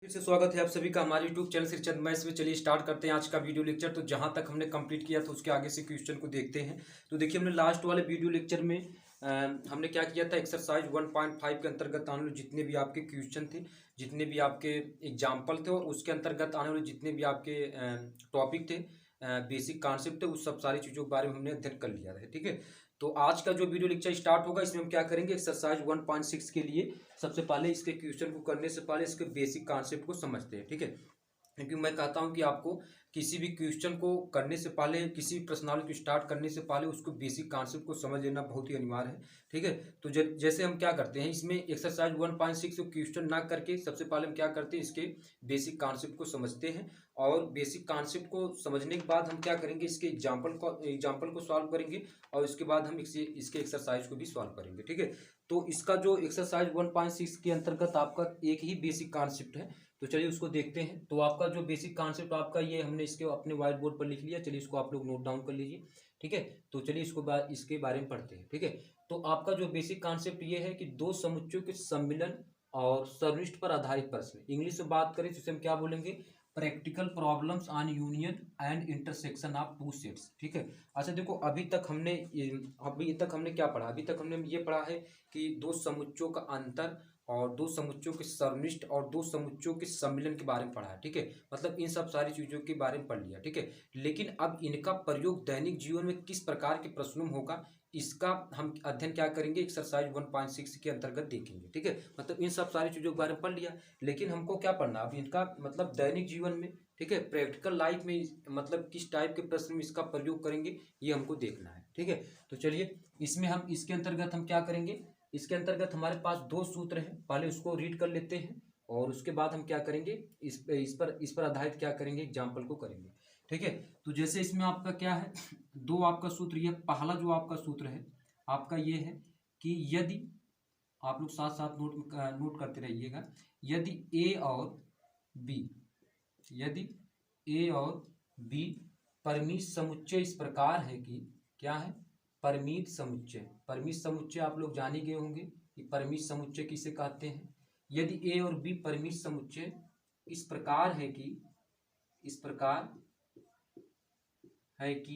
फिर से स्वागत है आप सभी का हमारे यूट्यूब चैनल श्रीचंद मैथ्स में। चलिए स्टार्ट करते हैं आज का वीडियो लेक्चर। तो जहां तक हमने कंप्लीट किया था उसके आगे से क्वेश्चन को देखते हैं। तो देखिए हमने लास्ट वाले वीडियो लेक्चर में हमने क्या किया था, एक्सरसाइज 1.5 के अंतर्गत आने वाले जितने भी आपके क्वेश्चन थे, जितने भी आपके एग्जाम्पल थे और उसके अंतर्गत आने वाले जितने भी आपके टॉपिक थे, बेसिक कॉन्सेप्ट थे, उस सब सारी चीज़ों के बारे में हमने अध्ययन कर लिया था। ठीक है, तो आज का जो वीडियो लेक्चर स्टार्ट होगा इसमें हम क्या करेंगे, एक्सरसाइज 1.6 के लिए सबसे पहले इसके क्वेश्चन को करने से पहले इसके बेसिक कॉन्सेप्ट को समझते हैं। ठीक है, क्योंकि मैं कहता हूं कि आपको किसी भी क्वेश्चन को करने से पहले, किसी भी प्रश्नावली को स्टार्ट करने से पहले उसको बेसिक कॉन्सेप्ट को समझ लेना बहुत ही अनिवार्य है। ठीक है, तो जैसे हम क्या करते हैं इसमें एक्सरसाइज 1.6 को क्वेश्चन ना करके सबसे पहले हम क्या करते हैं, इसके बेसिक कॉन्सेप्ट को समझते हैं और बेसिक कॉन्सेप्ट को समझने के बाद हम क्या करेंगे, इसके एग्जाम्पल को सॉल्व करेंगे और इसके बाद हम इसके एक्सरसाइज को भी सॉल्व करेंगे। ठीक है, तो इसका जो एक्सरसाइज 1.6 के अंतर्गत आपका एक ही बेसिक कॉन्सेप्ट है, तो चलिए उसको देखते हैं। तो आपका जो बेसिक कॉन्सेप्ट आपका ये हमने इसके अपने व्हाइट बोर्ड पर लिख लिया। चलिए इसको आप लोग नोट डाउन कर लीजिए। ठीक है, तो चलिए इसके बारे में पढ़ते हैं। ठीक है, तो आपका जो बेसिक कॉन्सेप्ट ये है कि दो समुच्चयों के सम्मिलन और सर्वनिष्ठ पर आधारित प्रश्न। इंग्लिश में बात करें तो इसे हम क्या बोलेंगे, practical problems on union and intersection of two sets. ठीक है, अच्छा देखो अभी तक हमने क्या पढ़ा, अभी तक हमने ये पढ़ा है कि दो समुच्चयों का अंतर और दो समुच्चयों के सर्वनिष्ठ और दो समुच्चयों के सम्मिलन के बारे में पढ़ा है। ठीक है, मतलब इन सब सारी चीजों के बारे में पढ़ लिया। ठीक है, लेकिन अब इनका प्रयोग दैनिक जीवन में किस प्रकार के प्रश्नों में होगा, इसका हम अध्ययन क्या करेंगे, एक्सरसाइज 1.6 के अंतर्गत देखेंगे। ठीक है, मतलब इन सब सारी चीजों के बारे में पढ़ लिया, लेकिन हमको क्या पढ़ना अब इनका मतलब दैनिक जीवन में, ठीक है, प्रैक्टिकल लाइफ में मतलब किस टाइप के प्रश्न में इसका प्रयोग करेंगे ये हमको देखना है। ठीक है, तो चलिए इसमें हम इसके अंतर्गत हम क्या करेंगे, इसके अंतर्गत हमारे पास दो सूत्र हैं, पहले उसको रीड कर लेते हैं और उसके बाद हम क्या करेंगे, इस पर आधारित क्या करेंगे, एग्जाम्पल को करेंगे। ठीक है, तो जैसे इसमें आपका क्या है, दो आपका सूत्र, ये पहला जो आपका सूत्र है आपका ये है कि यदि आप लोग साथ साथ नोट करते रहिएगा, यदि ए और बी, यदि ए और बी परिमित समुच्चय इस प्रकार है कि, क्या है, परिमित समुच्चय। परिमित समुच्चय आप लोग जान ही गए होंगे कि परिमित समुच्चय किसे कहते हैं। यदि ए और बी परिमित समुच्चय इस प्रकार है कि, इस प्रकार है कि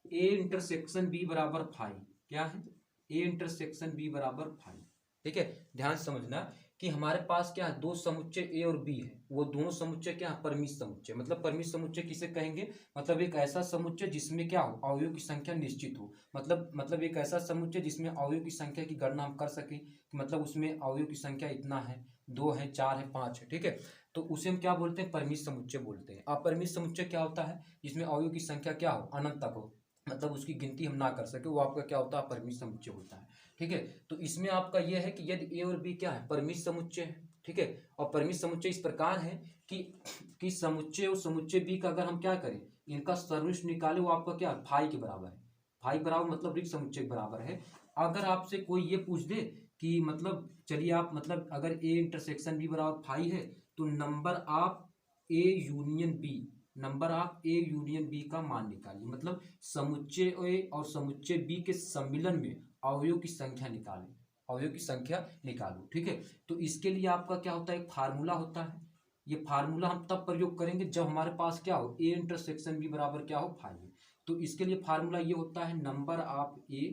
ए इंटरसेक्शन बी बराबर फाइव, क्या है, ए इंटरसेक्शन बी बराबर फाइव। ठीक है, ध्यान से समझना कि हमारे पास क्या है, दो समुच्चय ए और बी है, वो दोनों समुच्चय क्या है, परिमित समुच्चय। मतलब परिमित समुच्चय किसे कहेंगे, मतलब एक ऐसा समुच्चय जिसमें क्या हो, अवयव की संख्या निश्चित हो। मतलब एक ऐसा समुच्चय जिसमें अवयव की संख्या की गणना हम कर सकें, मतलब उसमें अवयव की संख्या इतना है, 2 है, 4 है, 5 है। ठीक है, तो उसे हम क्या बोलते हैं, परिमित समुच्चय बोलते हैं। अपरिमित समुच्चय क्या होता है, जिसमें अवयव की संख्या क्या हो, अनंत तक हो, मतलब उसकी गिनती हम ना कर सके, वो आपका क्या होता है, परिमित समुच्चय होता है। ठीक है, तो इसमें आपका यह है कि यदि ए और बी क्या है, परिमित समुच्चय है। ठीक है, और परिमित समुच्चय इस प्रकार है कि समुच्चय और समुच्चय बी का अगर हम क्या करें, इनका सर्वनिष्ठ निकाले, वो आपका क्या है, फाई के बराबर है। फाई बराबर मतलब रिक्त समुच्चय के बराबर है। अगर आपसे कोई ये पूछ दे कि मतलब चलिए आप मतलब अगर ए इंटरसेक्शन बी बराबर फाई है, तो number of A union B, number of A union B का मान निकालिए। मतलब समुच्चय ए और समुच्चय बी के सम्मिलन में अवयव की संख्या निकालें, अवयव की संख्या निकालो। ठीक है, तो इसके लिए आपका क्या होता है, एक फार्मूला होता है। ये फार्मूला हम तब प्रयोग करेंगे जब हमारे पास क्या हो, ए इंटरसेक्शन बी बराबर क्या हो, फाइव। तो इसके लिए फार्मूला ये होता है, number of A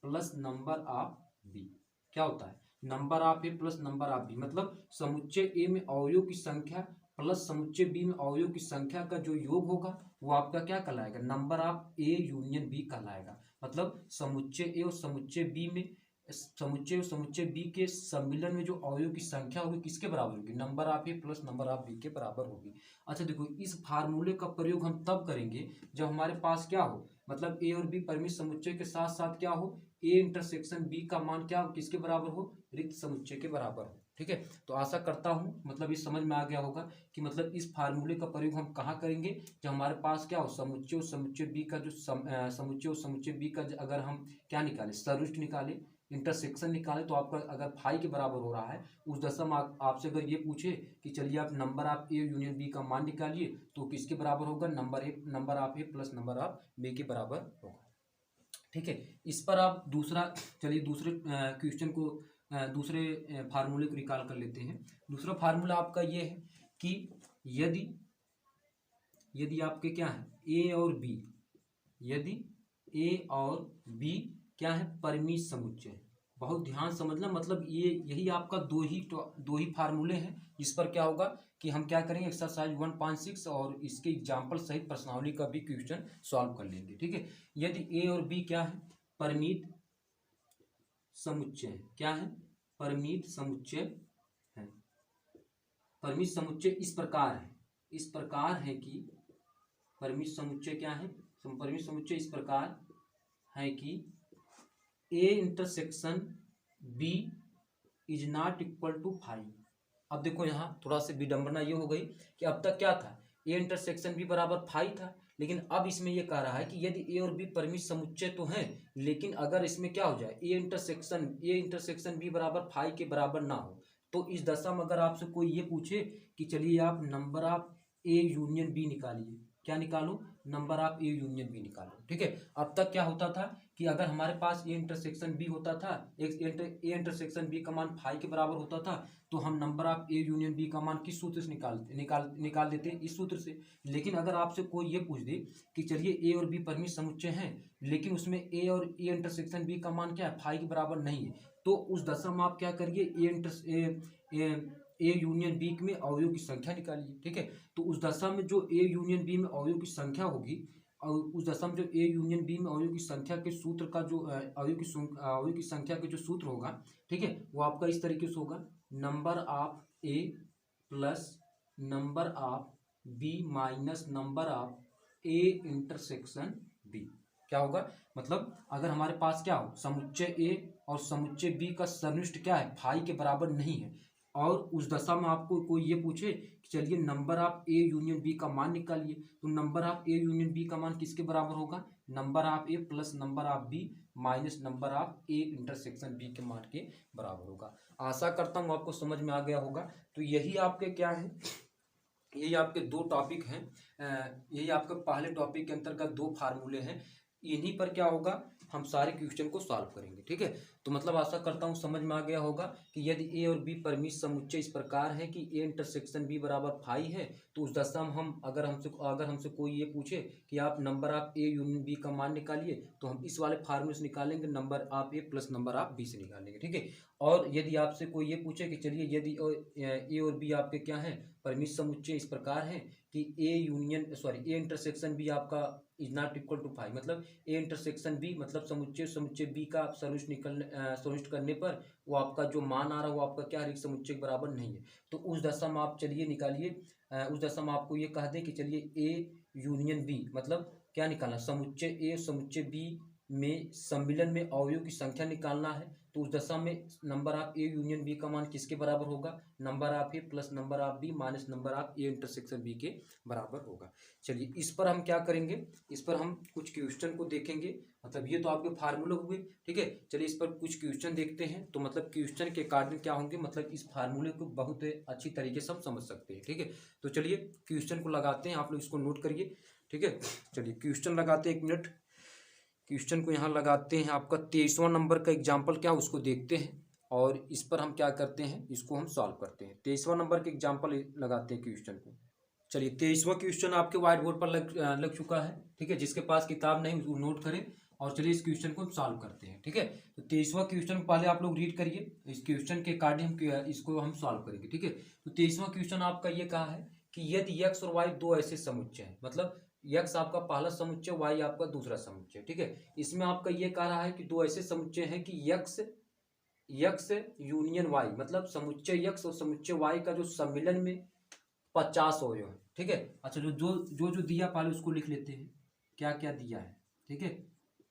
plus number of B. क्या होता है, number of A plus number of B, मतलब समुच्चय ए में अवयव की संख्या प्लस समुच्चय बी में अवयव की संख्या का जो योग होगा वो आपका क्या कहलाएगा, number of A union B कहलाएगा। मतलब समुच्चय ए और समुच्चय बी में, समुच्चय और समुच्चय बी के सम्मिलन में जो अवयव की संख्या होगी किसके बराबर होगी, number of A plus number of B के बराबर होगी। अच्छा देखो, इस फार्मूले का प्रयोग हम तब करेंगे जब हमारे पास क्या हो, मतलब ए और बी परिमित समुच्चय के साथ साथ क्या हो, ए इंटरसेक्शन बी का मान क्या हो, किसके बराबर हो, रिक्त समुच्चय के बराबर हो। ठीक है, तो आशा करता हूं मतलब ये समझ में आ गया होगा कि मतलब इस फार्मूले का प्रयोग हम कहाँ करेंगे, जब हमारे पास क्या हो, समुच्चय और समुच्चय बी का जो समुच्चय और समुच्चय बी का अगर हम क्या निकाले, सर्वनिष्ठ निकाले, इंटरसेक्शन निकाले, तो आपका अगर फाई के बराबर हो रहा है, उस दशा में आपसे अगर ये पूछे कि चलिए आप number of A union B का मान निकालिए, तो किसके बराबर होगा, number of A plus number of B के बराबर होगा। ठीक है, इस पर आप दूसरा, चलिए दूसरे क्वेश्चन को, दूसरे फार्मूले को निकाल कर लेते हैं। दूसरा फार्मूला आपका ये है कि यदि आपके क्या है ए और बी, यदि ए और बी क्या है परिमित समुच्चय। बहुत ध्यान समझना, मतलब ये यही आपका दो ही फार्मूले हैं। इस पर क्या होगा कि हम क्या करेंगे एक्सरसाइज 1.6 और इसके एग्जाम्पल सहित प्रश्नावली का भी क्वेश्चन सॉल्व कर लेंगे। ठीक है, यदि ए और बी क्या है परिमित समुच्चय, क्या है परिमित समुच्चय है। परिमित समुच्चय इस प्रकार है कि परिमित समुच्चय क्या है, परिमित समुच्चय इस प्रकार है कि A intersection B is not equal to 5। अब देखो यहाँ थोड़ा सा विडंबना ये हो गई कि अब तक क्या था ए इंटरसेक्शन बी बराबर 5 था, लेकिन अब इसमें ये कह रहा है कि यदि ए और बी परिमित समुच्चय तो हैं, लेकिन अगर इसमें क्या हो जाए ए इंटरसेक्शन बी बराबर 5 के बराबर ना हो, तो इस दशा में अगर आपसे कोई ये पूछे कि चलिए आप number of A union B निकालिए, क्या निकालो number of A union B निकालो। ठीक है, अब तक क्या होता था कि अगर हमारे पास ए इंटरसेक्शन बी होता था, ए इंटरसेक्शन बी का मान 5 के बराबर होता था, तो हम number of A union B का मान किस सूत्र से निकाल देते इस सूत्र से। लेकिन अगर आपसे कोई ये पूछ दे कि चलिए ए और बी परिमित समुच्चय हैं, लेकिन उसमें ए और ए इंटरसेक्शन बी का मान क्या है 5 के बराबर नहीं है, तो उस दशा में आप क्या करिए ए यूनियन बी में अवयव की संख्या निकालिए। ठीक है, तो उस दशा में जो ए यूनियन बी में अवयव की संख्या होगी, और उस दशा में जो ए यूनियन बी में अवयव की संख्या के सूत्र का जो अवयव की संख्या के जो सूत्र होगा, ठीक है, वो आपका इस तरीके से होगा number of A plus number of B minus number of A intersection B. क्या होगा, मतलब अगर हमारे पास क्या हो समुच्चय ए और समुच्चय बी का सन्निष्ठ क्या है 5 के बराबर नहीं है, और उस दशा में आपको कोई ये पूछे कि चलिए number of A union B का मान निकालिए, तो number of A union B का मान किसके बराबर होगा number of A plus number of B minus number of A intersection B के मान के बराबर होगा। आशा करता हूँ आपको समझ में आ गया होगा। तो यही आपके क्या है, यही आपके दो टॉपिक हैं, यही आपके पहले टॉपिक के अंतर्गत दो फार्मूले हैं, इन्हीं पर क्या होगा हम सारे क्वेश्चन को सॉल्व करेंगे। ठीक है, तो मतलब आशा करता हूँ समझ में आ गया होगा कि यदि ए और बी परिमित समुच्चय इस प्रकार है कि ए इंटरसेक्शन बी बराबर 5 है, तो उस दशा में हम अगर हमसे कोई ये पूछे कि आप number of A union B का मान निकालिए, तो हम इस वाले फार्मूले से निकालेंगे number of A plus number of B से निकालेंगे। ठीक है, और यदि आपसे कोई ये पूछे कि चलिए यदि ए और बी आपके क्या है परिमित समुच्चय इस प्रकार है कि ए इंटरसेक्शन बी आपका इज नॉट इक्वल टू 5, मतलब ए इंटरसेक्शन बी मतलब समुच्चय बी का आप समुच्चय करने पर वो आपका जो मान आ रहा है वो आपका क्या है समुच्चय के बराबर नहीं है, तो उस दशा में आप चलिए निकालिए, उस दशा में आपको ये कह दें कि चलिए ए यूनियन बी मतलब क्या निकालना समुच्चय ए समुच्चय बी में सम्मिलन में अवयव की संख्या निकालना है, तो उस दशा में number of A union B का मान किसके बराबर होगा number of A plus number of B minus number of A intersection B के बराबर होगा। चलिए इस पर हम क्या करेंगे, इस पर हम कुछ क्वेश्चन को देखेंगे, मतलब ये तो आपके फार्मूले हुए। ठीक है, चलिए इस पर कुछ क्वेश्चन देखते हैं, तो मतलब क्वेश्चन के अकॉर्डिंग क्या होंगे, मतलब इस फार्मूले को बहुत अच्छी तरीके से हम समझ सकते हैं। ठीक है, तो चलिए क्वेश्चन को लगाते हैं, आप लोग इसको नोट करिए। ठीक है, चलिए क्वेश्चन लगाते हैं, 1 मिनट क्वेश्चन को यहाँ लगाते हैं। आपका 23वां नंबर का एग्जाम्पल क्या उसको देखते हैं और इस पर हम क्या करते हैं इसको हम सॉल्व करते हैं। 23वां नंबर के एग्जाम्पल लगाते हैं क्वेश्चन को। चलिए 23वां क्वेश्चन आपके व्हाइट बोर्ड पर लग चुका है। ठीक है, जिसके पास किताब नहीं वो नोट करें और चलिए इस क्वेश्चन को सॉल्व करते हैं। ठीक है, तो 23वां क्वेश्चन पहले आप लोग रीड करिए, इस क्वेश्चन के अकॉर्डिंग इसको हम सॉल्व करेंगे। ठीक है, तो 23वां क्वेश्चन आपका ये कहा है कि यदि एक्स और वाई दो ऐसे समुच्चय हैं, मतलब यक्स आपका पहला समुच्चय वाई आपका दूसरा समुच्चय। ठीक है, इसमें आपका ये कह रहा है कि दो ऐसे समुच्चय हैं कि यक्स यूनियन वाई मतलब समुच्चय यक्स और समुच्चय वाई का जो सम्मिलन में 50 अवयव है। ठीक है, अच्छा जो दिया पहले उसको लिख लेते हैं क्या क्या दिया है। ठीक है,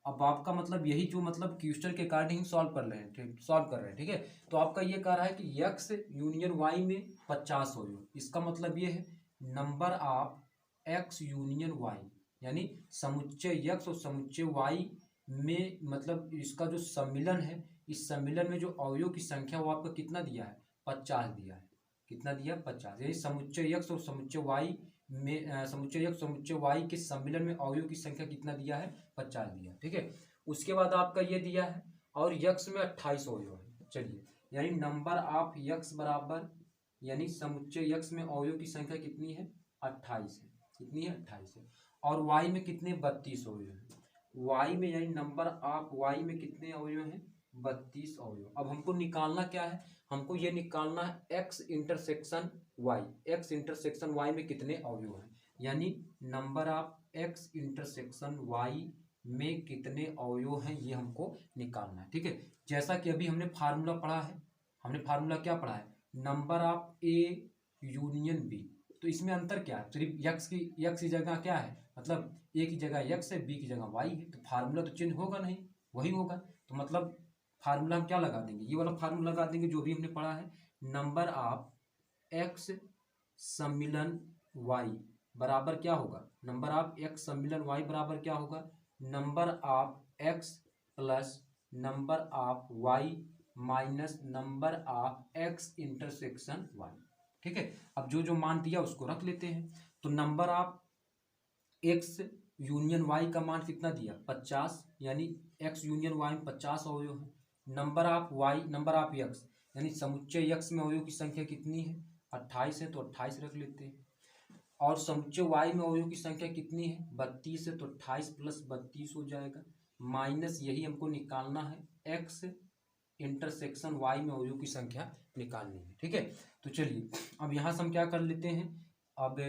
अब आपका मतलब यही जो मतलब क्वेश्चन के अकॉर्डिंग सॉल्व कर रहे हैं। ठीक है, तो आपका ये कह रहा है कि यक्स यूनियन वाई में 50 अवयव, इसका मतलब ये है number of X union Y, यानी समुच्चय यक्स और समुच्चय वाई में मतलब इसका जो सम्मिलन है, इस सम्मिलन में जो अवयव की संख्या वो आपका कितना दिया है 50 दिया है। कितना दिया 50, यानी समुच्चय यक्स और समुच्चय वाई में समुच्चय यक्स समुच्चय वाई के सम्मिलन में अवयव की संख्या कितना दिया है 50 दिया। ठीक है, उसके बाद आपका ये दिया है और यक्स में 28 अवयव है। चलिए, यानी नंबर ऑफ यक्स बराबर यानी समुच्चय x में अवयव की संख्या कितनी है 28 है। कितनी है 28 है। और y में कितने 32 अवयव हैं। y में यानी नंबर ऑफ y में कितने अवयव हैं 32 अवयव। अब हमको निकालना क्या है, हमको ये निकालना है x intersection y, x intersection y में कितने अवयव हैं, यानी number of x intersection y में कितने अवयव हैं ये हमको निकालना है। ठीक है, जैसा कि अभी हमने फार्मूला पढ़ा है, हमने फार्मूला क्या पढ़ा है, number of A union B. तो इसमें अंतर क्या है, सिर्फ x की जगह क्या है, मतलब ए की जगह x है, बी की जगह y है, तो फार्मूला तो चेंज होगा नहीं, वही होगा। तो मतलब फार्मूला हम क्या लगा देंगे, ये वाला फार्मूला लगा देंगे जो भी हमने पढ़ा है, नंबर ऑफ x सम्मिलन y बराबर क्या होगा, नंबर ऑफ x सम्मिलन y बराबर क्या होगा, number of x plus number of y minus number of x intersection y। ठीक है, अब जो जो मान दिया उसको रख लेते हैं। तो number of x union y का मान कितना दिया 50, यानी x यूनियन y में 50 अवयव है। Number of y, number of x यानी समुच्चय x में अवयव की संख्या कितनी है 28 है, तो 28 रख लेते हैं। और समुच्चय y में अवयव की संख्या कितनी है 32 है, तो 28 प्लस 32 हो जाएगा, माइनस यही हमको निकालना है x इंटरसेक्शन y में अवयव की संख्या निकालनी है। ठीक है, तो चलिए अब यहाँ से हम क्या कर लेते हैं, अब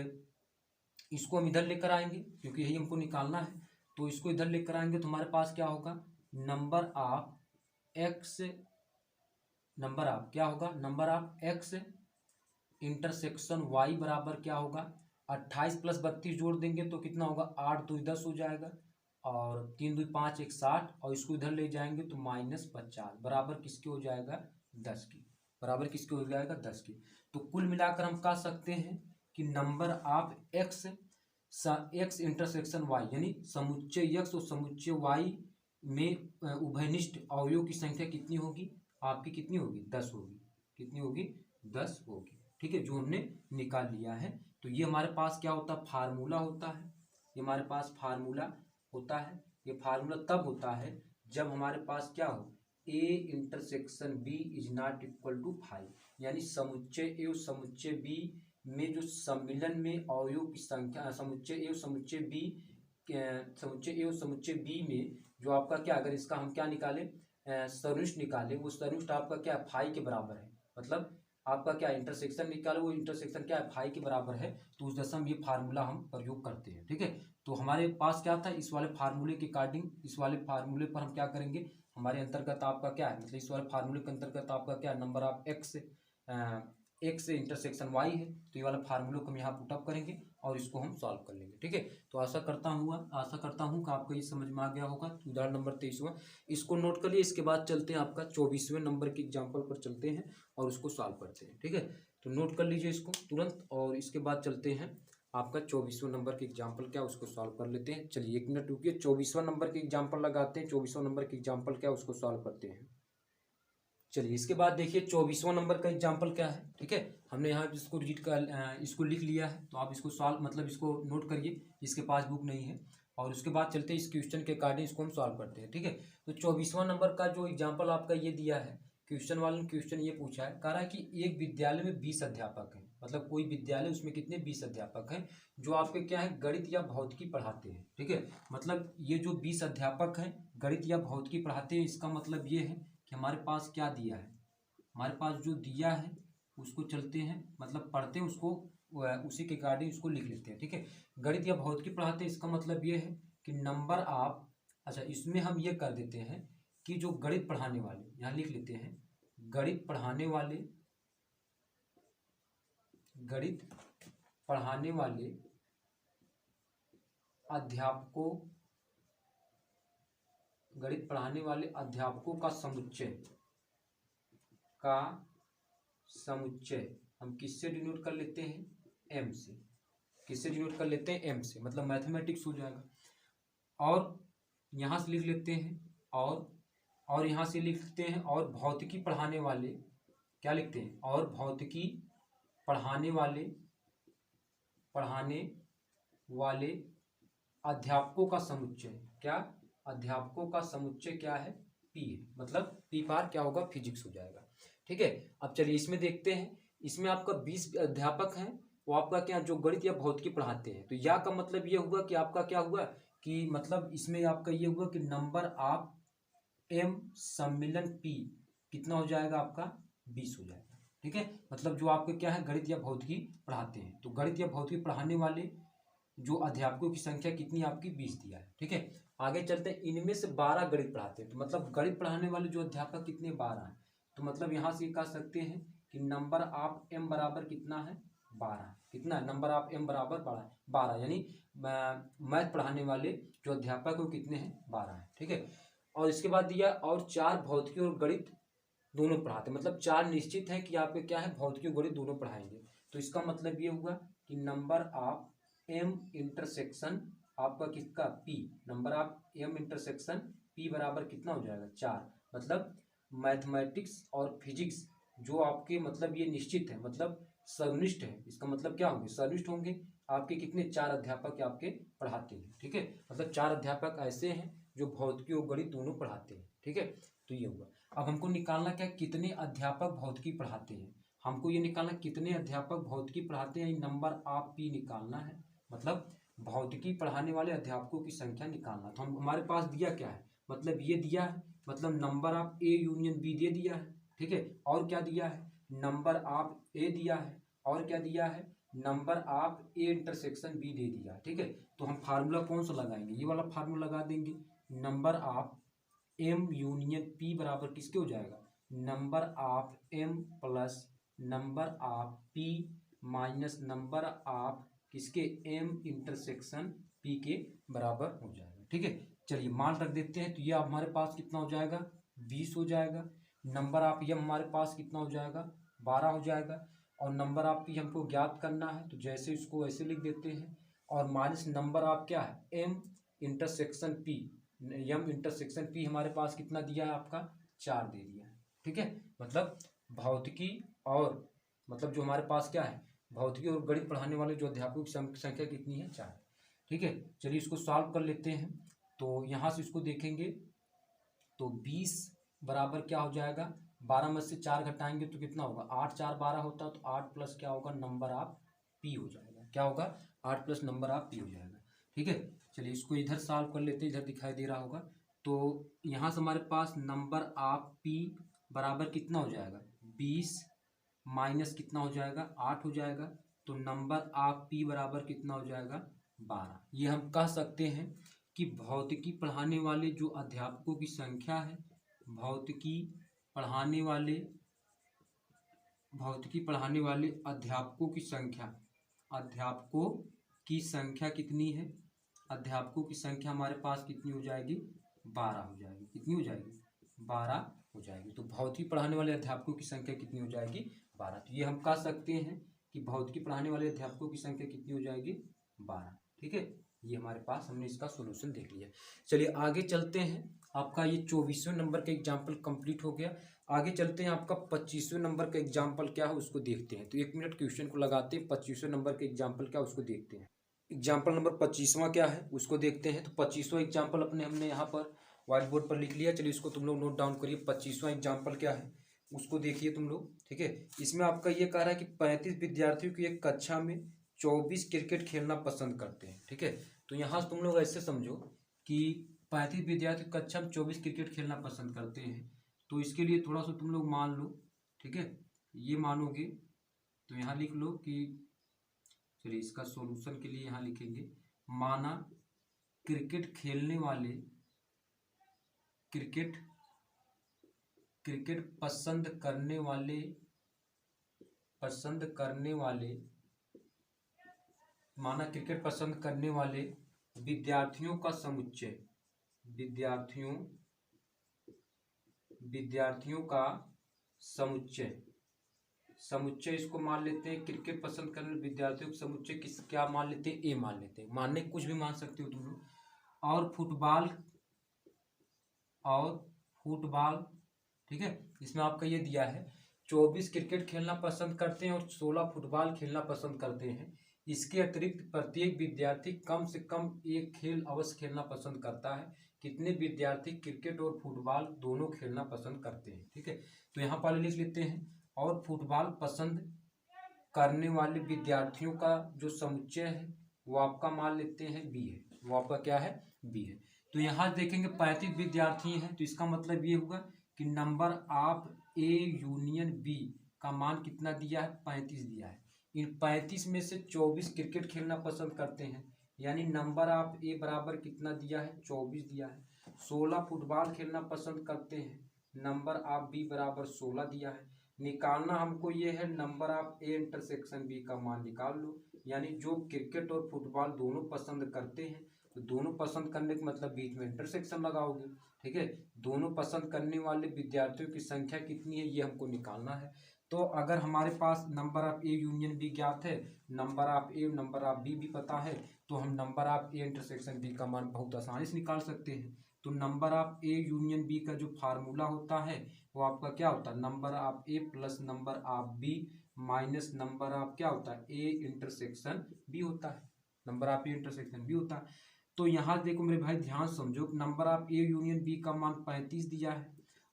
इसको हम इधर लेकर आएंगे क्योंकि यही हमको निकालना है। तो इसको इधर लेकर आएंगे तो हमारे पास क्या होगा, number of x, number of क्या होगा, number of x intersection y बराबर क्या होगा 28 प्लस 32 जोड़ देंगे तो कितना होगा 8 2 10 हो जाएगा, और 3 2 5 1 60, और इसको इधर ले जाएंगे तो -50 बराबर किसके हो जाएगा 10 की, बराबर किसके हो जाएगा 10 की। तो कुल मिलाकर हम कह सकते हैं कि number of x intersection y यानी समुच्चय x और समुच्चय y में उभयनिष्ठ अवयव की संख्या कितनी होगी, आपकी कितनी होगी 10 होगी। कितनी होगी 10 होगी। ठीक है, जो हमने निकाल लिया है। तो ये हमारे पास क्या होता है, फार्मूला होता है, ये हमारे पास फार्मूला होता है। ये फार्मूला तब होता है जब हमारे पास क्या हो, a intersection b is not equal to 5, यानी समुच्चय a और समुच्चय b में जो सम्मिलन में अवयव की संख्या, समुच्चय a और समुच्चय b, समुच्चय a और समुच्चय b में जो आपका क्या, अगर इसका हम क्या निकालें सरुष्ट निकाले, वो सरुष्ट आपका क्या है 5 के बराबर है, मतलब आपका क्या इंटरसेक्शन निकालो वो इंटरसेक्शन क्या है 5 के बराबर है, तो उस दशा में ये फार्मूला हम प्रयोग करते हैं। ठीक है, तो हमारे पास क्या था, इस वाले फार्मूले के अकॉर्डिंग, इस वाले फार्मूले पर हम क्या करेंगे, हमारे अंतर्गत आपका क्या है, मतलब इस वाले फार्मूले के अंतर्गत आपका क्या number of x intersection y है, तो ये वाला फार्मूला को हम यहाँ पुटअप करेंगे और इसको हम सॉल्व कर लेंगे। ठीक है, तो आशा करता हूँ कि आपको ये समझ में आ गया होगा। उदाहरण नंबर 23वां इसको नोट कर लिए, इसके बाद चलते हैं आपका 24वें नंबर के एग्जाम्पल पर चलते हैं और उसको सॉल्व करते हैं। ठीक है, तो नोट कर लीजिए इसको तुरंत, और इसके बाद चलते हैं आपका 24वें नंबर के एग्जाम्पल क्या उसको सॉल्व कर लेते हैं। चलिए 1 मिनट रुकिए, 24वां नंबर के एग्जाम्पल लगाते हैं, 24वां नंबर के एग्जाम्पल क्या उसको सॉल्व करते हैं। चलिए इसके बाद देखिए 24वां नंबर का एग्जाम्पल क्या है। ठीक है, हमने यहाँ इसको रीड कर इसको लिख लिया है, तो आप इसको सॉल्व मतलब इसको नोट करिए, इसके पास बुक नहीं है, और उसके बाद चलते हैं इस क्वेश्चन के अकॉर्डिंग इसको हम सॉल्व करते हैं। ठीक है, तो 24वां नंबर का जो एग्जाम्पल आपका ये दिया है, क्वेश्चन वाले ने क्वेश्चन ये पूछा है, कह रहा है कि एक विद्यालय में 20 अध्यापक हैं, मतलब कोई विद्यालय उसमें कितने 20 अध्यापक हैं जो आपके क्या है गणित या भौतिकी पढ़ाते हैं। ठीक है, मतलब ये जो 20 अध्यापक हैं गणित या भौतिकी पढ़ाते हैं, इसका मतलब ये है कि हमारे पास क्या दिया है, हमारे पास जो दिया है उसको चलते हैं मतलब पढ़ते हैं उसको, उसी के अकॉर्डिंग उसको लिख लेते हैं। ठीक है, गणित या भौतिकी पढ़ाते हैं, इसका मतलब ये है कि नंबर ऑफ, अच्छा इसमें हम ये कर देते हैं कि जो गणित पढ़ाने वाले, यहाँ लिख लेते हैं गणित पढ़ाने वाले, गणित पढ़ाने वाले अध्यापकों, गणित पढ़ाने वाले अध्यापकों का समुच्चय हम किससे डिनोट कर लेते हैं, m से। किससे डिनोट कर लेते हैं, m से, मतलब मैथमेटिक्स हो जाएगा। और यहाँ से लिख लेते हैं और यहाँ से लिखते हैं, और भौतिकी पढ़ाने वाले क्या लिखते हैं, और भौतिकी पढ़ाने वाले अध्यापकों का समुच्चय क्या, अध्यापकों का समुच्चय क्या है P है, मतलब P पार क्या होगा फिजिक्स हो जाएगा। ठीक है, अब चलिए इसमें देखते हैं इसमें आपका 20 अध्यापक हैं, वो आपका क्या जो गणित या भौतिकी पढ़ाते हैं। तो या का मतलब ये हुआ कि आपका क्या हुआ कि मतलब इसमें आपका ये हुआ कि नंबर ऑफ एम सम्मिलन पी कितना हो जाएगा आपका 20 हो जाएगा। ठीक है, मतलब जो आपके क्या है गणित या भौतिकी पढ़ाते हैं। तो गणित या भौतिकी पढ़ाने वाले जो अध्यापकों की संख्या कितनी आपकी 20 दिया है। ठीक है, आगे चलते हैं। इनमें से 12 गणित पढ़ाते हैं। तो मतलब गणित पढ़ाने वाले जो अध्यापक कितने 12 हैं। तो मतलब यहाँ से कह सकते हैं कि नंबर ऑफ एम बराबर कितना है 12। कितना है नंबर ऑफ एम बराबर 12 यानी मैथ पढ़ाने वाले जो अध्यापक वो कितने हैं 12 हैं। ठीक है, और इसके बाद दिया और 4 भौतिकी और गणित दोनों पढ़ाते हैं। मतलब 4 निश्चित है कि आपके क्या है भौतिकी और गणित दोनों पढ़ाएंगे। तो इसका मतलब ये हुआ कि नंबर ऑफ एम इंटरसेक्शन आपका किसका P, number of M intersection P बराबर कितना हो जाएगा 4। मतलब मैथमेटिक्स और फिजिक्स जो आपके मतलब ये निश्चित है, मतलब सर्वनिष्ठ है। इसका मतलब क्या होंगे सर्वनिष्ठ होंगे आपके कितने 4 अध्यापक आपके पढ़ाते हैं। ठीक है, मतलब 4 अध्यापक ऐसे हैं जो भौतिकी और गणित दोनों पढ़ाते हैं। ठीक है, तो ये हुआ। अब हमको निकालना क्या कितने अध्यापक भौतिकी पढ़ाते हैं। हमको ये निकालना कितने अध्यापक भौतिकी पढ़ाते हैं, नंबर ऑफ पी निकालना है। मतलब भौतिकी पढ़ाने वाले अध्यापकों की संख्या निकालना। तो हम हमारे पास दिया क्या है, मतलब ये दिया है, मतलब number of A union B दे दिया है। ठीक है, और क्या दिया है नंबर ऑफ ए दिया है, और क्या दिया है number of A intersection B दे दिया। ठीक है, तो हम फार्मूला कौन सा लगाएंगे, ये वाला फार्मूला लगा देंगे। Number of M union P बराबर किसके हो जाएगा number of M plus number of P minus number of किसके एम इंटरसेक्शन पी के बराबर हो जाएगा। ठीक है, चलिए मान रख देते हैं। तो ये हमारे पास कितना हो जाएगा 20 हो जाएगा। नंबर ऑफ एम हमारे पास कितना हो जाएगा 12 हो जाएगा। और नंबर ऑफ पी हमको ज्ञात करना है, तो जैसे इसको ऐसे लिख देते हैं। और माइनस नंबर ऑफ क्या है M intersection P, M intersection P हमारे पास कितना दिया है आपका 4 दे दिया है। ठीक है, मतलब भौतिकी और मतलब जो हमारे पास क्या है भौतिकी और गणित पढ़ाने वाले जो अध्यापकों की संख्या कितनी है 4। ठीक है, चलिए इसको सॉल्व कर लेते हैं। तो यहाँ से इसको देखेंगे तो 20 बराबर क्या हो जाएगा 12 में से 4 घटाएंगे तो कितना होगा 8 4 12 होता है। तो 8 प्लस क्या होगा नंबर ऑफ पी हो जाएगा। क्या होगा 8 प्लस नंबर ऑफ पी हो जाएगा। ठीक है, चलिए इसको इधर सॉल्व कर लेते हैं, इधर दिखाई दे रहा होगा। तो यहाँ से हमारे पास नंबर ऑफ पी बराबर कितना हो जाएगा 20 माइनस कितना हो जाएगा 8 हो जाएगा। तो नंबर ऑफ पी बराबर कितना हो जाएगा 12। ये हम कह सकते हैं कि भौतिकी पढ़ाने वाले जो अध्यापकों की संख्या है, भौतिकी पढ़ाने वाले अध्यापकों की संख्या कितनी है, अध्यापकों की संख्या हमारे पास कितनी हो जाएगी 12 हो जाएगी। कितनी हो जाएगी 12 हो जाएगी। तो भौतिकी पढ़ाने वाले अध्यापकों की संख्या कितनी हो जाएगी 12। तो ये हम कह सकते हैं कि भौतिकी पढ़ाने वाले अध्यापकों की संख्या कितनी हो जाएगी 12। ठीक है, ये हमारे पास हमने इसका सोल्यूशन देख लिया। चलिए आगे चलते हैं। आपका ये 24वें नंबर का एग्जाम्पल कंप्लीट हो गया। आगे चलते हैं, आपका 25वें नंबर का एग्जाम्पल क्या है उसको देखते हैं। तो 1 मिनट क्वेश्चन को लगाते हैं, 25वें नंबर का एग्जाम्पल क्या उसको देखते हैं। एग्जाम्पल नंबर 25वां क्या है उसको देखते हैं। तो 25वां एग्जाम्पल हमने यहाँ पर व्हाइट बोर्ड पर लिख लिया। चलिए इसको तुम लोग नोट डाउन करिए। 25वां एग्जाम्पल क्या है उसको देखिए तुम लोग। ठीक है, इसमें आपका ये कह रहा है कि 35 विद्यार्थियों की एक कक्षा में 24 क्रिकेट खेलना पसंद करते हैं। ठीक है, तो यहाँ तुम लोग ऐसे समझो कि 35 विद्यार्थी कक्षा में 24 क्रिकेट खेलना पसंद करते हैं। तो इसके लिए थोड़ा सा तुम लोग मान लो। ठीक है, ये मानोगे तो यहाँ लिख लो कि चलिए इसका सॉल्यूशन के लिए यहाँ लिखेंगे माना क्रिकेट खेलने वाले क्रिकेट पसंद करने वाले माना क्रिकेट पसंद करने वाले विद्यार्थियों का समुच्चय समुच्चय इसको मान लेते हैं। क्रिकेट पसंद करने वाले विद्यार्थियों का समुच्चय किस क्या मान लेते हैं ए मान लेते हैं। मानने कुछ भी मान सकते हो तुम लोग। और फुटबॉल ठीक है, इसमें आपका ये दिया है 24 क्रिकेट खेलना पसंद करते हैं और 16 फुटबॉल खेलना पसंद करते हैं। इसके अतिरिक्त प्रत्येक विद्यार्थी कम से कम एक खेल अवश्य खेलना पसंद करता है। कितने विद्यार्थी क्रिकेट और फुटबॉल दोनों खेलना पसंद करते हैं। ठीक है, तो यहाँ पर लिख लेते हैं और फुटबॉल पसंद करने वाले विद्यार्थियों का जो समुच्चय है वो आपका मान लेते हैं बी है, वो आपका क्या है, बी है। तो यहाँ देखेंगे 35 विद्यार्थी हैं, तो इसका मतलब ये होगा कि number of A union B का मान कितना दिया है, 35 दिया है। इन 35 में से 24 क्रिकेट खेलना पसंद करते हैं, यानी नंबर ऑफ ए बराबर कितना दिया है, 24 दिया है। 16 फुटबॉल खेलना पसंद करते हैं, नंबर ऑफ बी बराबर 16 दिया है। निकालना हमको ये है number of A intersection B का मान निकाल लो, यानी जो क्रिकेट और फुटबॉल दोनों पसंद करते हैं, तो दोनों पसंद करने का मतलब बीच में इंटरसेक्शन लगाओगे, ठीक है। दोनों पसंद करने वाले विद्यार्थियों की संख्या कितनी है ये हमको निकालना है। तो अगर हमारे पास number of A union B ज्ञात है, number of A number of B भी पता है, तो हम number of A intersection B का मान बहुत आसानी से निकाल सकते हैं। तो number of A union B का जो फार्मूला होता है वो आपका क्या होता है, number of A plus number of B minus number of क्या होता है, ए इंटरसेक्शन बी होता है, number of A intersection B होता है। तो यहाँ देखो मेरे भाई ध्यान समझो, number of A union B का मान 35 दिया है,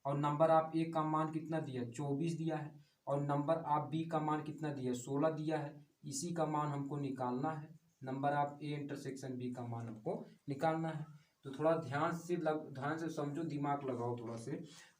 और नंबर ऑफ ए का मान कितना दिया, 24 दिया है, और नंबर ऑफ बी का मान कितना दिया, 16 दिया है। इसी का मान हमको निकालना है, number of A intersection B का मान हमको निकालना है। तो थोड़ा ध्यान से समझो, दिमाग लगाओ थोड़ा से।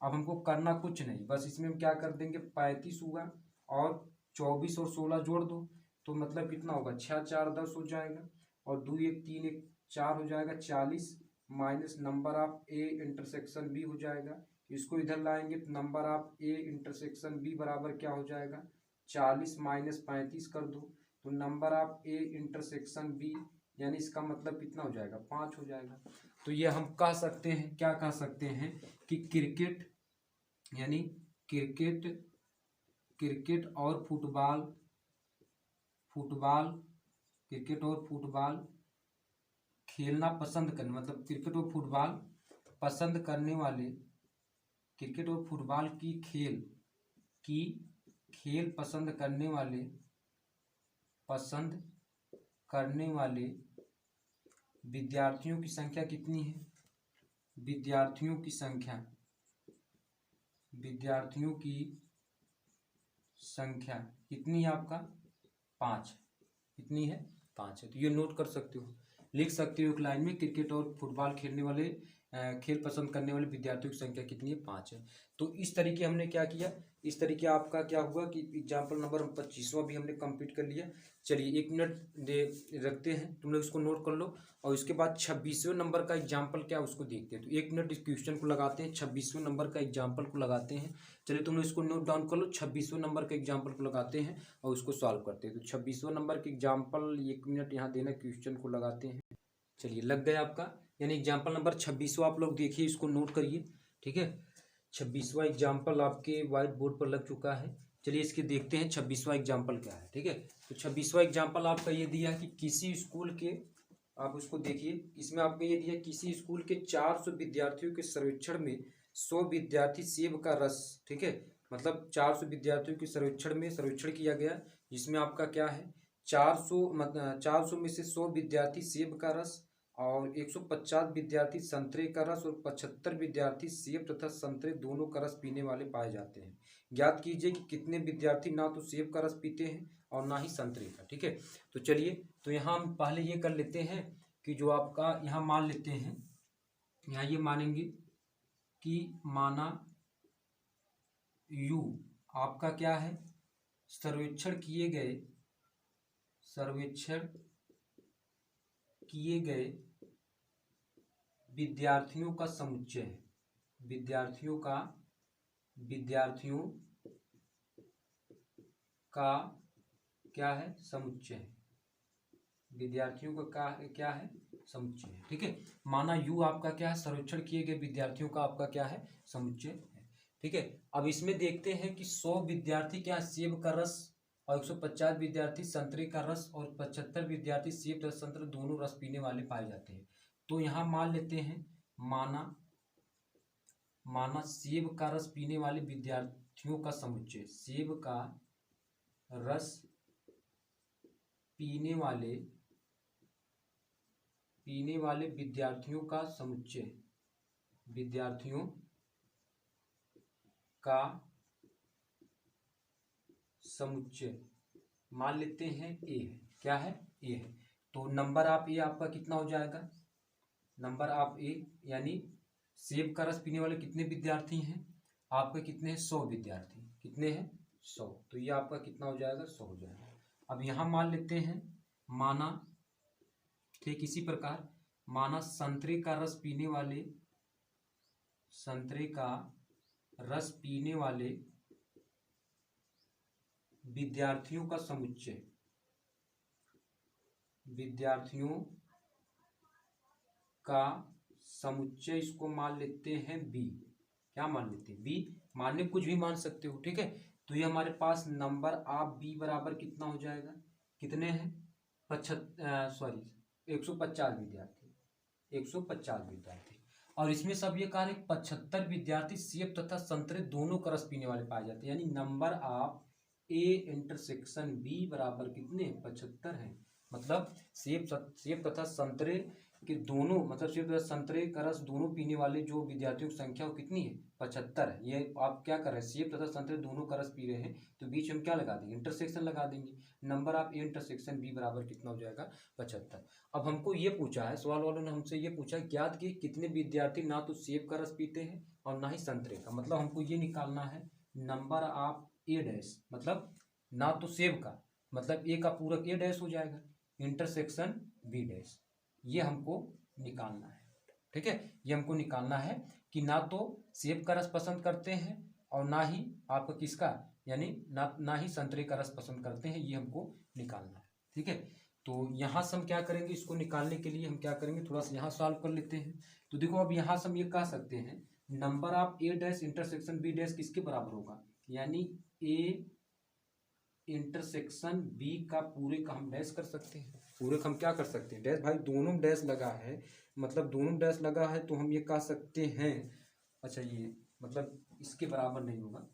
अब हमको करना कुछ नहीं, बस इसमें हम क्या कर देंगे, 35 होगा और 24 और 16 जोड़ दो, तो मतलब कितना होगा, 6 4 10 हो जाएगा, और 2 1 3 1 4 हो जाएगा, 40 minus number of A intersection B हो जाएगा। इसको इधर लाएंगे तो number of A intersection B बराबर क्या हो जाएगा, 40 माइनस 35 कर दो, तो number of A intersection B यानी इसका मतलब कितना हो जाएगा, 5 हो जाएगा। तो ये हम कह सकते हैं, क्या कह सकते हैं कि क्रिकेट यानी क्रिकेट क्रिकेट और फुटबॉल क्रिकेट और फुटबॉल खेलना पसंद करने, मतलब क्रिकेट और फुटबॉल पसंद करने वाले, क्रिकेट और फुटबॉल की खेल पसंद करने वाले विद्यार्थियों की संख्या कितनी है, विद्यार्थियों की संख्या कितनी है आपका, 5, कितनी है, 5 है। तो ये नोट कर सकते हो, लिख सकते हो एक लाइन में, क्रिकेट और फुटबॉल खेल पसंद करने वाले विद्यार्थियों की संख्या कितनी है, 5 है। तो इस तरीके हमने क्या किया, इस तरीके आपका क्या हुआ कि एग्जाम्पल नंबर 25वां भी हमने कंप्लीट कर लिया। चलिए 1 मिनट दे रखते हैं, तुम लोग इसको नोट कर लो, और उसके बाद 26वें नंबर का एग्जाम्पल क्या उसको देखते हैं। तो 1 मिनट इस क्वेश्चन को लगाते हैं, 26वें नंबर का एग्जाम्पल को लगाते हैं। चलिए तुम लोग इसको नोट डाउन कर लो, 26वें नंबर के एग्जाम्पल को लगाते हैं और उसको सॉल्व करते हैं। तो 26वें नंबर के एग्जाम्पल 1 मिनट यहाँ देना, क्वेश्चन को लगाते हैं। चलिए लग गया आपका, यानी एग्जाम्पल नंबर 26वां आप लोग देखिए, इसको नोट करिए, ठीक है। 26वां एग्जाम्पल आपके व्हाइट बोर्ड पर लग चुका है। चलिए इसके देखते हैं 26वां एग्जाम्पल क्या है, ठीक है। तो 26वां एग्जाम्पल आपका ये दिया कि किसी स्कूल के, आप उसको देखिए, इसमें आपको ये दिया किसी स्कूल के 400 विद्यार्थियों के सर्वेक्षण में 100 विद्यार्थी सेब का रस, ठीक है, मतलब 400 विद्यार्थियों के सर्वेक्षण किया गया, जिसमें आपका क्या है, 400 में से 100 विद्यार्थी सेब का रस और 150 विद्यार्थी संतरे का रस और 75 विद्यार्थी सेब तथा संतरे दोनों का रस पीने वाले पाए जाते हैं। ज्ञात कीजिए कि कितने विद्यार्थी ना तो सेब का रस पीते हैं और ना ही संतरे का, ठीक है। तो चलिए, तो यहाँ हम पहले ये कर लेते हैं कि जो आपका यहाँ मान लेते हैं, यहाँ ये मानेंगे कि माना यू आपका क्या है, सर्वेक्षण किए गए विद्यार्थियों का समुच्चय है, विद्यार्थियों का क्या है, समुच्चय है, विद्यार्थियों का क्या है, समुच्चय है, ठीक है। माना यू आपका क्या है, सर्वेक्षण किए गए विद्यार्थियों का आपका क्या है, समुच्चय है, ठीक है। अब इसमें देखते हैं कि 100 विद्यार्थी क्या, सेब का रस, और 150 विद्यार्थी संतरे का रस और 75 विद्यार्थी सेब तथा संतरे दोनों रस पीने वाले पाए जाते हैं। तो यहाँ मान लेते हैं, माना सेब का रस पीने वाले विद्यार्थियों का समुच्चय, सेब का रस पीने वाले विद्यार्थियों का समुच्चय, विद्यार्थियों का समुच्चय मान लेते हैं ए है, क्या है, ए है। तो नंबर ऑफ ए आपका कितना हो जाएगा, नंबर ऑफ ए यानी सेब का रस पीने वाले कितने विद्यार्थी हैं, आपके कितने हैं, 100 विद्यार्थी, कितने हैं, 100। तो ये आपका कितना हो जाएगा, 100 हो जाएगा। अब यहाँ मान लेते हैं, माना ठीक इसी प्रकार, माना संतरे का रस पीने वाले, संतरे का रस पीने वाले विद्यार्थियों का समुच्चय, विद्यार्थियों का समुच्चय, इसको मान लेते हैं बी। क्या मान लेते हैं, बी। मानने कुछ भी मान सकते हो, ठीक है। तो ये हमारे पास नंबर ऑफ बी बराबर कितना हो जाएगा, कितने हैं, 150 विद्यार्थी, 150 विद्यार्थी। और इसमें सब ये कहा है 75 विद्यार्थी सेब तथा संतरे दोनों का रस पीने वाले पाए जाते हैं, यानी number of A intersection B बराबर कितने, 75 है। मतलब सेब तथा संतरे के दोनों, मतलब सेब तथा संतरे का रस दोनों पीने वाले जो विद्यार्थियों की संख्या वो कितनी है, 75 है। ये आप क्या कर रहे हैं, सेब तथा संतरे दोनों का रस पी रहे हैं, तो बीच में क्या लगा देंगे, इंटरसेक्शन लगा देंगे। Number of A intersection B बराबर कितना हो जाएगा, 75। अब हमको ये पूछा है, सवाल वालों ने हमसे ये पूछा, ज्ञात कि कितने विद्यार्थी ना तो सेब का रस पीते हैं और ना ही संतरे का। मतलब हमको ये निकालना है नंबर ऑफ ए डैश, मतलब ना तो सेब का, मतलब ए का पूरक ए डैश हो जाएगा, इंटरसेक्शन बी डैश, ये हमको निकालना है, ठीक है। ये हमको निकालना है कि ना तो सेब का रस पसंद करते हैं और ना ही आपका किसका, यानी ना ही संतरे का रस पसंद करते हैं, ये हमको निकालना है, ठीक है। तो यहाँ से हम क्या करेंगे, इसको निकालने के लिए हम क्या करेंगे, थोड़ा सा यहाँ सॉल्व कर लेते हैं। तो देखो अब यहाँ से हम ये कह सकते हैं number of A dash intersection B dash किसके बराबर होगा, यानी ए इंटरसेक्शन बी का पूरे का हम डैश कर सकते हैं, पूरे का हम क्या कर सकते हैं, डैश। भाई दोनों डैश लगा है, मतलब दोनों डैश लगा है, तो हम ये कह सकते हैं, अच्छा ये मतलब इसके बराबर नहीं होगा,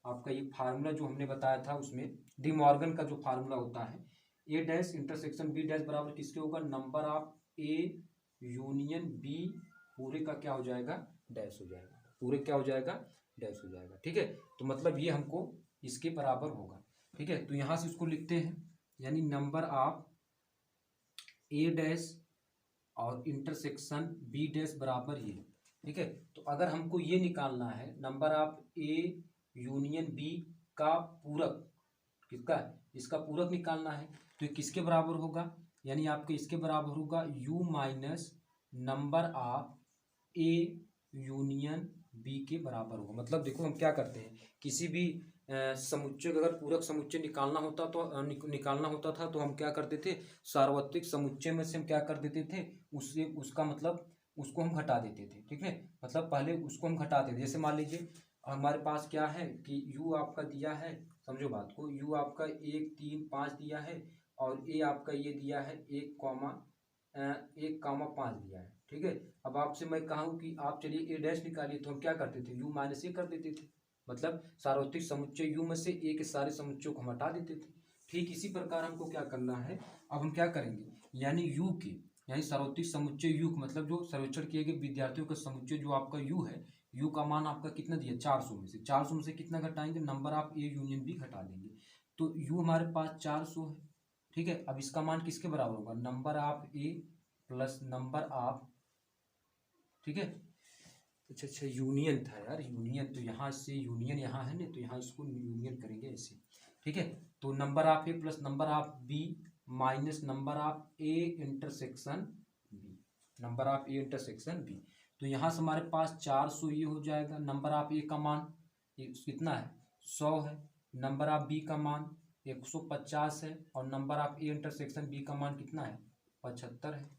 आपका ये फार्मूला जो हमने बताया था उसमें डी मॉर्गन का जो फार्मूला होता है, A dash intersection B dash बराबर किसके होगा, number of A union B पूरे का क्या हो जाएगा, डैश हो जाएगा, पूरे क्या हो जाएगा, डैश हो जाएगा, ठीक है। तो मतलब ये हमको इसके बराबर होगा, ठीक है। तो यहाँ से इसको लिखते हैं, यानी नंबर ऑफ ए डैश और इंटरसेक्शन बी डैश बराबर ये, ठीक है। तो अगर हमको ये निकालना है number of A union B का पूरक, किसका, इसका पूरक निकालना है, तो ये किसके बराबर होगा, यानी आपके इसके बराबर होगा u minus number of A union B के बराबर होगा। मतलब देखो हम क्या करते हैं, किसी भी समुच्चय का अगर पूरक समुच्चय निकालना होता तो निकालना होता था तो हम क्या करते थे, सार्वत्रिक समुच्चय में से हम क्या कर देते थे, उससे उसका मतलब उसको हम घटा देते थे, ठीक है। मतलब पहले उसको हम घटाते थे, जैसे मान लीजिए हमारे पास क्या है कि u आपका दिया है, समझो बात को, u आपका 1 3 5 दिया है और a आपका ये दिया है 1,5 दिया है, ठीक है। अब आपसे मैं कहूँ कि आप चलिए a डैश निकालिए, तो हम क्या करते थे, u माइनस ए कर देते थे, मतलब सार्वत्रिक समुच्चय u में से a के सारे समुच्चयों को हम हटा देते थे। ठीक इसी प्रकार हमको क्या करना है, अब हम क्या करेंगे, यानी u के, यानी सार्वत्रिक समुच्चय u मतलब जो सर्वेक्षण किए गए विद्यार्थियों का समुच्चय जो आपका u है, u का मान आपका कितना दिया, 400 में से, 400 में से कितना घटाएंगे, number of A union B घटा देंगे, तो u हमारे पास 400 है, ठीक है। अब इसका मान किसके बराबर होगा, number of A plus number of, ठीक है। अच्छा यूनियन था यार, यूनियन, तो यहाँ से यूनियन यहाँ है ना, तो यहाँ इसको यूनियन करेंगे ऐसे, ठीक है। तो number of A plus number of B minus number of A intersection B, number of A intersection B. तो यहाँ से हमारे पास 400 ये हो जाएगा, नंबर ऑफ ए का मान कितना है, 100 है, नंबर ऑफ बी का मान 150 है और number of A intersection B का मान कितना है, 75 है,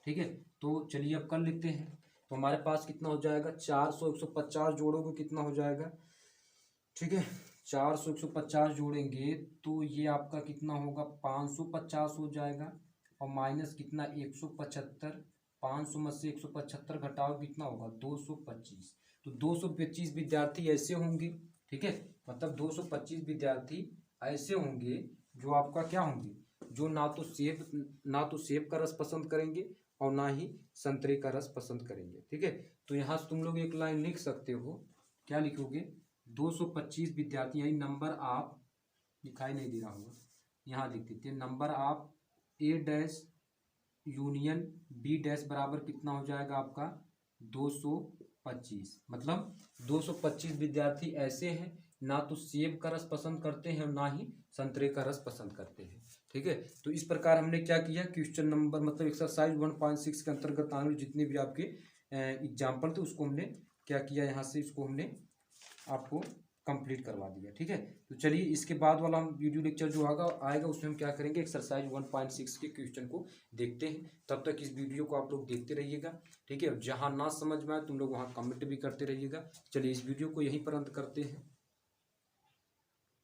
ठीक है। तो चलिए अब कर लेते हैं, तो हमारे पास कितना हो जाएगा, 400 150 जोड़ोगे कितना हो जाएगा, ठीक है। 400 150 जोड़ेंगे तो ये आपका कितना होगा, 550 हो जाएगा और माइनस कितना 175, 500 में से 175 घटाओ कितना होगा, 225। तो 225 विद्यार्थी ऐसे होंगे, ठीक है, मतलब 225 विद्यार्थी ऐसे होंगे जो आपका क्या होंगे, जो ना तो सेब का रस पसंद करेंगे और ना ही संतरे का रस पसंद करेंगे, ठीक है। तो यहाँ से तुम लोग एक लाइन लिख सकते हो, क्या लिखोगे, 225 विद्यार्थी, यानी नंबर ऑफ, दिखाई नहीं दे रहा होगा, यहाँ लिख देते हैं number of A dash union B dash बराबर कितना हो जाएगा आपका 225। मतलब 225 विद्यार्थी ऐसे हैं ना तो सेब का रस पसंद करते हैं और ना ही संतरे का रस पसंद करते हैं। ठीक है, तो इस प्रकार हमने क्या किया, क्वेश्चन नंबर मतलब एक्सरसाइज 1.6 के अंतर्गत आने वाले जितने भी आपके एग्जाम्पल थे उसको हमने क्या किया, यहाँ से इसको हमने आपको कंप्लीट करवा दिया। ठीक है, तो चलिए इसके बाद वाला हम वीडियो लेक्चर जो आएगा उसमें हम क्या करेंगे, एक्सरसाइज 1.6 के क्वेश्चन को देखते हैं। तब तक इस वीडियो को आप लोग देखते रहिएगा। ठीक है, जहाँ ना समझ में आए तुम लोग वहाँ कमेंट भी करते रहिएगा। चलिए इस वीडियो को यहीं पर अंत करते हैं।